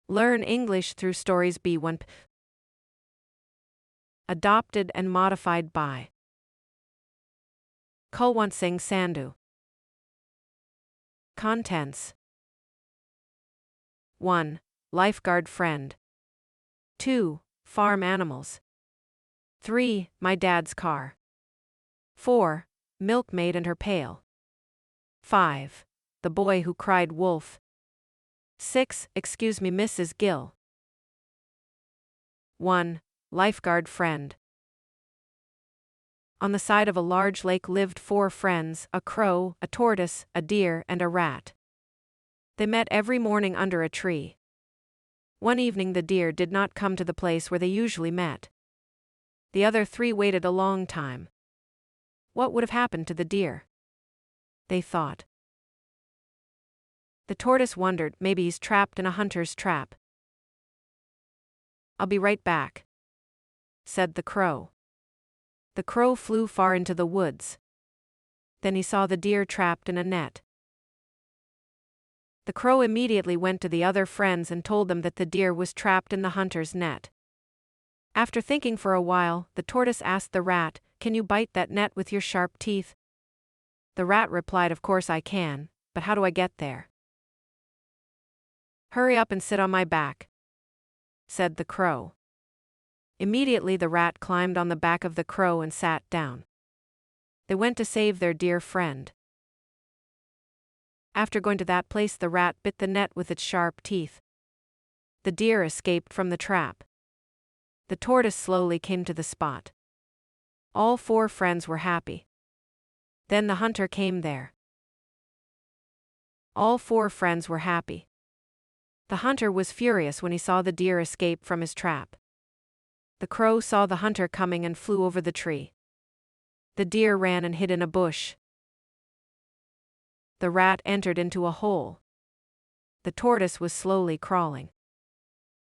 Learn English through stories. B1. Adopted and modified by Kulwant Singh Sandhu. Contents: 1. Lifeguard friend. 2. Farm animals. 3. My dad's car. 4. Milkmaid and her pail. 5. The boy who cried wolf. 6. Excuse me, Mrs. Gill. 1. Lifeguard friend. On the side of a large lake lived 4 friends, a crow, a tortoise, a deer, and a rat. They met every morning under a tree. One evening the deer did not come to the place where they usually met. The other 3 waited a long time. What would have happened to the deer? They thought. The tortoise wondered, maybe he's trapped in a hunter's trap. I'll be right back, said the crow. The crow flew far into the woods. Then he saw the deer trapped in a net. The crow immediately went to the other friends and told them that the deer was trapped in the hunter's net. After thinking for a while, the tortoise asked the rat, "Can you bite that net with your sharp teeth?" The rat replied, "Of course I can, but how do I get there?" "Hurry up and sit on my back," said the crow. Immediately the rat climbed on the back of the crow and sat down. They went to save their dear friend. After going to that place, the rat bit the net with its sharp teeth. The deer escaped from the trap. The tortoise slowly came to the spot. All 4 friends were happy. Then the hunter came there. All 4 friends were happy. The hunter was furious when he saw the deer escape from his trap. The crow saw the hunter coming and flew over the tree. The deer ran and hid in a bush. The rat entered into a hole. The tortoise was slowly crawling.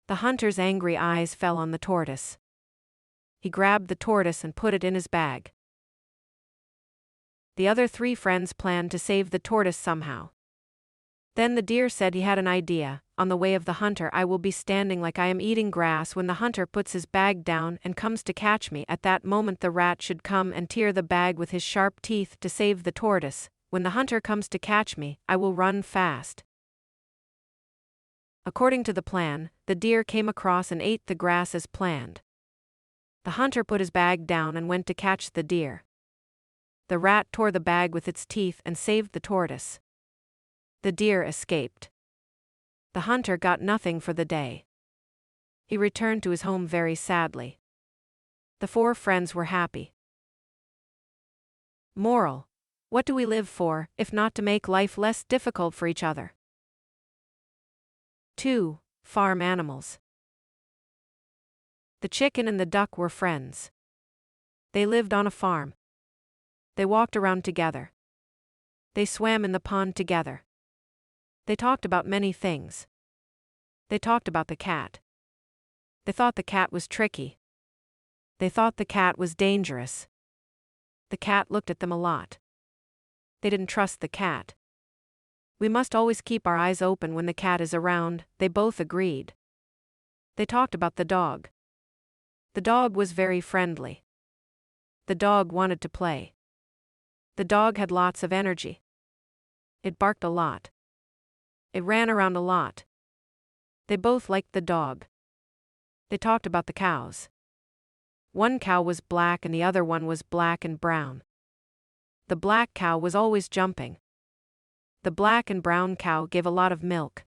The hunter's angry eyes fell on the tortoise. He grabbed the tortoise and put it in his bag. The other 3 friends planned to save the tortoise somehow. Then the deer said he had an idea. "On the way of the hunter I will be standing like I am eating grass. When the hunter puts his bag down and comes to catch me, at that moment the rat should come and tear the bag with his sharp teeth to save the tortoise. When the hunter comes to catch me, I will run fast." According to the plan, the deer came across and ate the grass as planned. The hunter put his bag down and went to catch the deer. The rat tore the bag with its teeth and saved the tortoise. The deer escaped. The hunter got nothing for the day. He returned to his home very sadly. The 4 friends were happy. Moral: what do we live for, if not to make life less difficult for each other? 2. Farm animals. The chicken and the duck were friends. They lived on a farm. They walked around together. They swam in the pond together. They talked about many things. They talked about the cat. They thought the cat was tricky. They thought the cat was dangerous. The cat looked at them a lot. They didn't trust the cat. We must always keep our eyes open when the cat is around, they both agreed. They talked about the dog. The dog was very friendly. The dog wanted to play. The dog had lots of energy. It barked a lot. It ran around a lot. They both liked the dog. They talked about the cows. One cow was black and the other one was black and brown. The black cow was always jumping. The black and brown cow gave a lot of milk.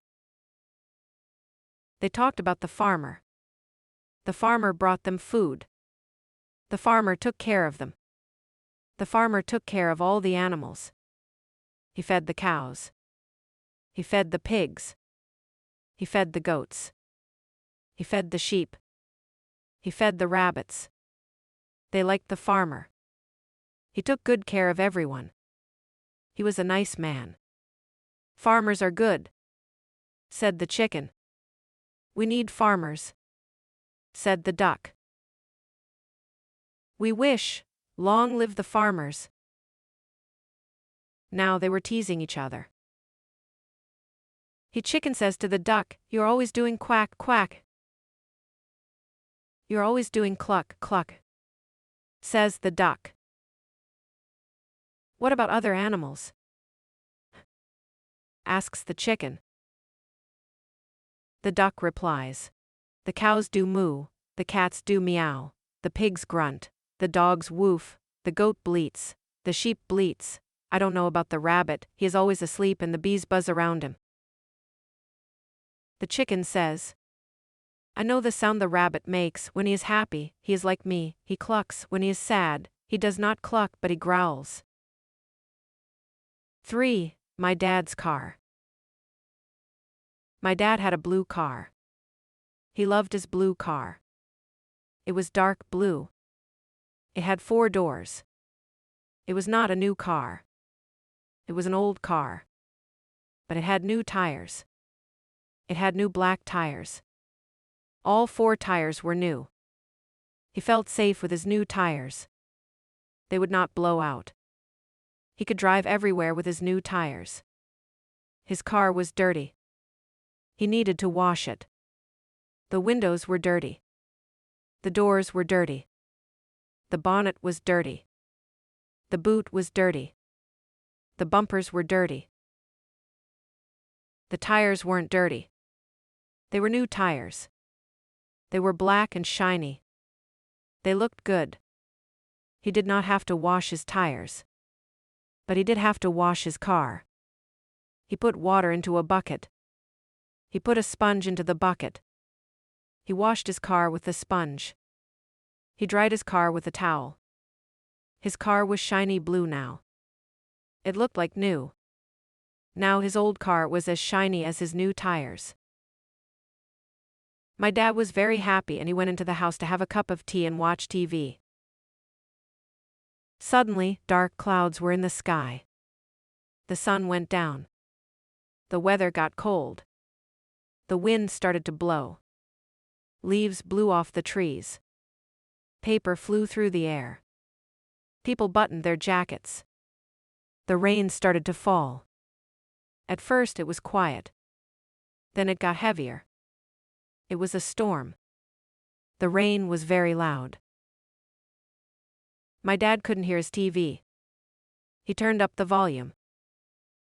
They talked about the farmer. The farmer brought them food. The farmer took care of them. The farmer took care of all the animals. He fed the cows. He fed the pigs. He fed the goats. He fed the sheep. He fed the rabbits. They liked the farmer. He took good care of everyone. He was a nice man. "Farmers are good," said the chicken. "We need farmers," said the duck. "We wish, long live the farmers." Now they were teasing each other. He chicken says to the duck, "You're always doing quack, quack. You're always doing cluck, cluck," says the duck. "What about other animals?" asks the chicken. The duck replies, "The cows do moo, the cats do meow, the pigs grunt, the dogs woof, the goat bleats, the sheep bleats. I don't know about the rabbit, he is always asleep and the bees buzz around him." The chicken says, "I know the sound the rabbit makes when he is happy, he is like me, he clucks when he is sad, he does not cluck but he growls." 3. My dad's car. My dad had a blue car. He loved his blue car. It was dark blue. It had 4 doors. It was not a new car. It was an old car. But it had new tires. It had new black tires. All 4 tires were new. He felt safe with his new tires. They would not blow out. He could drive everywhere with his new tires. His car was dirty. He needed to wash it. The windows were dirty. The doors were dirty. The bonnet was dirty. The boot was dirty. The bumpers were dirty. The tires weren't dirty. They were new tires. They were black and shiny. They looked good. He did not have to wash his tires. But he did have to wash his car. He put water into a bucket. He put a sponge into the bucket. He washed his car with the sponge. He dried his car with a towel. His car was shiny blue now. It looked like new. Now his old car was as shiny as his new tires. My dad was very happy and he went into the house to have a cup of tea and watch TV. Suddenly, dark clouds were in the sky. The sun went down. The weather got cold. The wind started to blow. Leaves blew off the trees. Paper flew through the air. People buttoned their jackets. The rain started to fall. At first it was quiet. Then it got heavier. It was a storm. The rain was very loud. My dad couldn't hear his TV. He turned up the volume.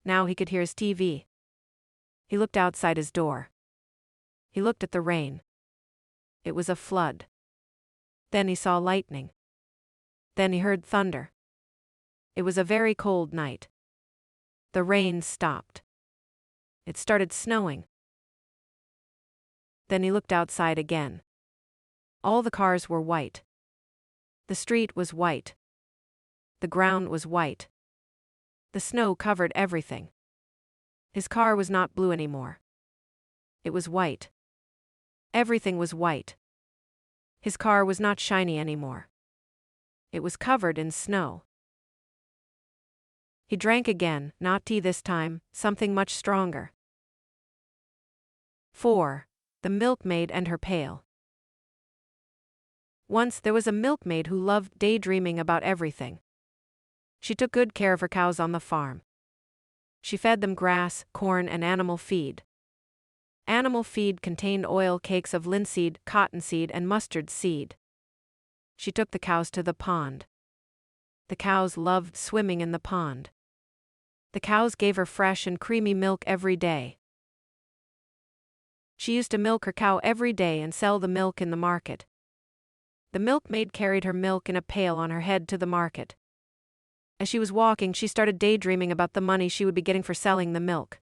Now he could hear his TV. He looked outside his door. He looked at the rain. It was a flood. Then he saw lightning. Then he heard thunder. It was a very cold night. The rain stopped. It started snowing. Then he looked outside again. All the cars were white. The street was white. The ground was white. The snow covered everything. His car was not blue anymore. It was white. Everything was white. His car was not shiny anymore. It was covered in snow. He drank again, not tea this time, something much stronger. 4. The milkmaid and her pail. Once there was a milkmaid who loved daydreaming about everything. She took good care of her cows on the farm. She fed them grass, corn, and animal feed. Animal feed contained oil cakes of linseed, cottonseed, and mustard seed. She took the cows to the pond. The cows loved swimming in the pond. The cows gave her fresh and creamy milk every day. She used to milk her cow every day and sell the milk in the market. The milkmaid carried her milk in a pail on her head to the market. As she was walking, she started daydreaming about the money she would be getting for selling the milk.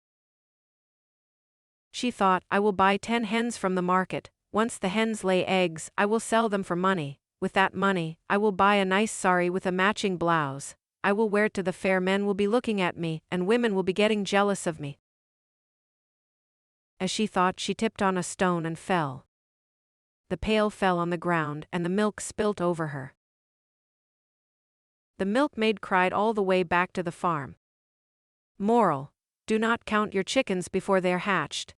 She thought, "I will buy 10 hens from the market. Once the hens lay eggs, I will sell them for money. With that money, I will buy a nice sari with a matching blouse. I will wear it to the fair. Men will be looking at me, and women will be getting jealous of me." As she thought, she tipped on a stone and fell. The pail fell on the ground and the milk spilt over her. The milkmaid cried all the way back to the farm. Moral: do not count your chickens before they are hatched.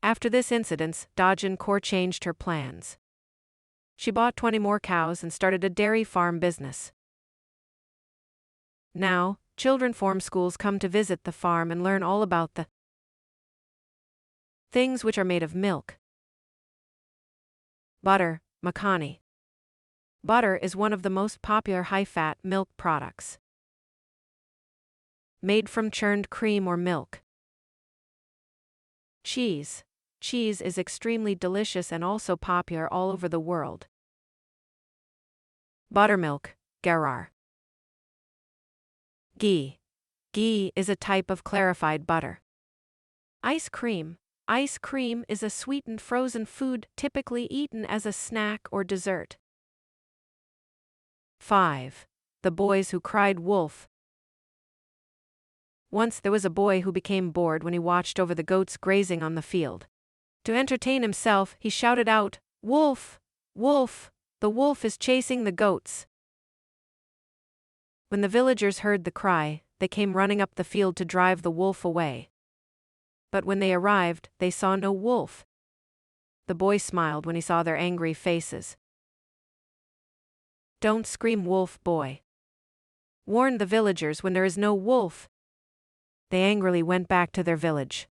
After this incident, Dojencourt changed her plans. She bought 20 more cows and started a dairy farm business. Now, children form schools come to visit the farm and learn all about the things which are made of milk. Butter, makhani. Butter is one of the most popular high-fat milk products. Made from churned cream or milk. Cheese. Cheese is extremely delicious and also popular all over the world. Buttermilk, garar. Ghee. Ghee is a type of clarified butter. Ice cream. Ice cream is a sweetened frozen food typically eaten as a snack or dessert. 5. The boys who cried wolf. Once there was a boy who became bored when he watched over the goats grazing on the field. To entertain himself, he shouted out, "Wolf! Wolf! The wolf is chasing the goats!" When the villagers heard the cry, they came running up the field to drive the wolf away. But when they arrived, they saw no wolf. The boy smiled when he saw their angry faces. "Don't scream wolf, boy. Warn the villagers when there is no wolf." They angrily went back to their village.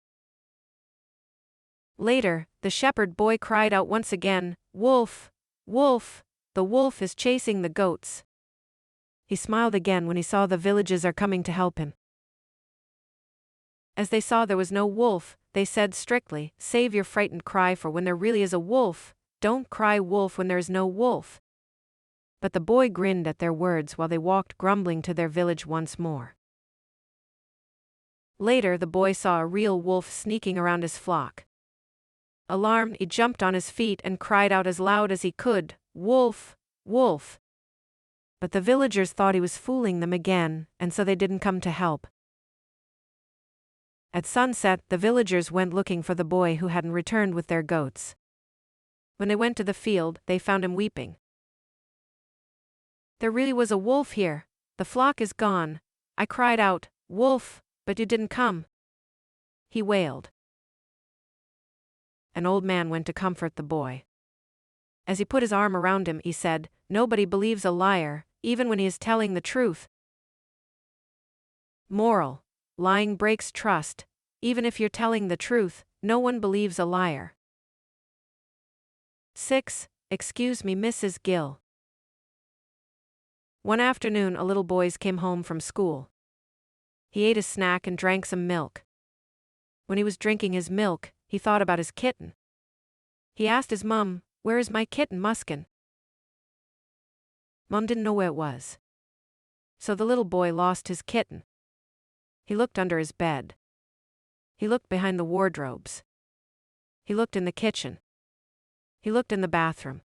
Later, the shepherd boy cried out once again, "Wolf! Wolf! The wolf is chasing the goats." He smiled again when he saw the villagers are coming to help him. As they saw there was no wolf, they said strictly, "Save your frightened cry for when there really is a wolf. Don't cry wolf when there is no wolf." But the boy grinned at their words while they walked grumbling to their village once more. Later, the boy saw a real wolf sneaking around his flock. Alarmed, he jumped on his feet and cried out as loud as he could, "Wolf! Wolf!" But the villagers thought he was fooling them again, and so they didn't come to help. At sunset, the villagers went looking for the boy who hadn't returned with their goats. When they went to the field, they found him weeping. "There really was a wolf here. The flock is gone. I cried out, 'Wolf,' but you didn't come," he wailed. An old man went to comfort the boy. As he put his arm around him, he said, "Nobody believes a liar, even when he is telling the truth." Moral: lying breaks trust. Even if you're telling the truth, no one believes a liar. 6. Excuse me, Mrs. Gill. One afternoon, a little boy came home from school. He ate a snack and drank some milk. When he was drinking his milk, he thought about his kitten. He asked his mum, "Where is my kitten Muskin?" Mum didn't know where it was. So the little boy lost his kitten. He looked under his bed. He looked behind the wardrobes. He looked in the kitchen. He looked in the bathroom.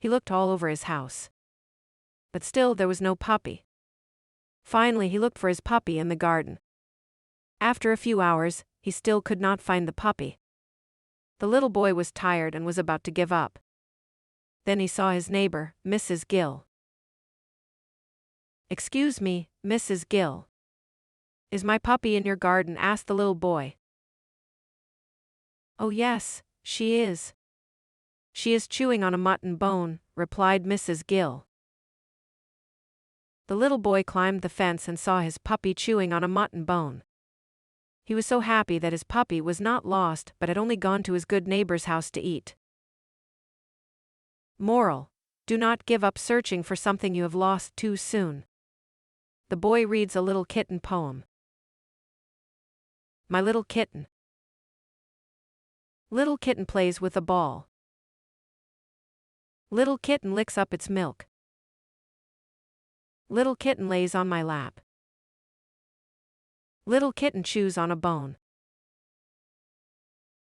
He looked all over his house. But still there was no puppy. Finally, he looked for his puppy in the garden. After a few hours, he still could not find the puppy. The little boy was tired and was about to give up. Then he saw his neighbor, Mrs. Gill. "Excuse me, Mrs. Gill. Is my puppy in your garden?" asked the little boy. "Oh yes, she is. She is chewing on a mutton bone," replied Mrs. Gill. The little boy climbed the fence and saw his puppy chewing on a mutton bone. He was so happy that his puppy was not lost but had only gone to his good neighbor's house to eat. Moral: do not give up searching for something you have lost too soon. The boy reads a little kitten poem. My little kitten. Little kitten plays with a ball. Little kitten licks up its milk. Little kitten lays on my lap. Little kitten chews on a bone.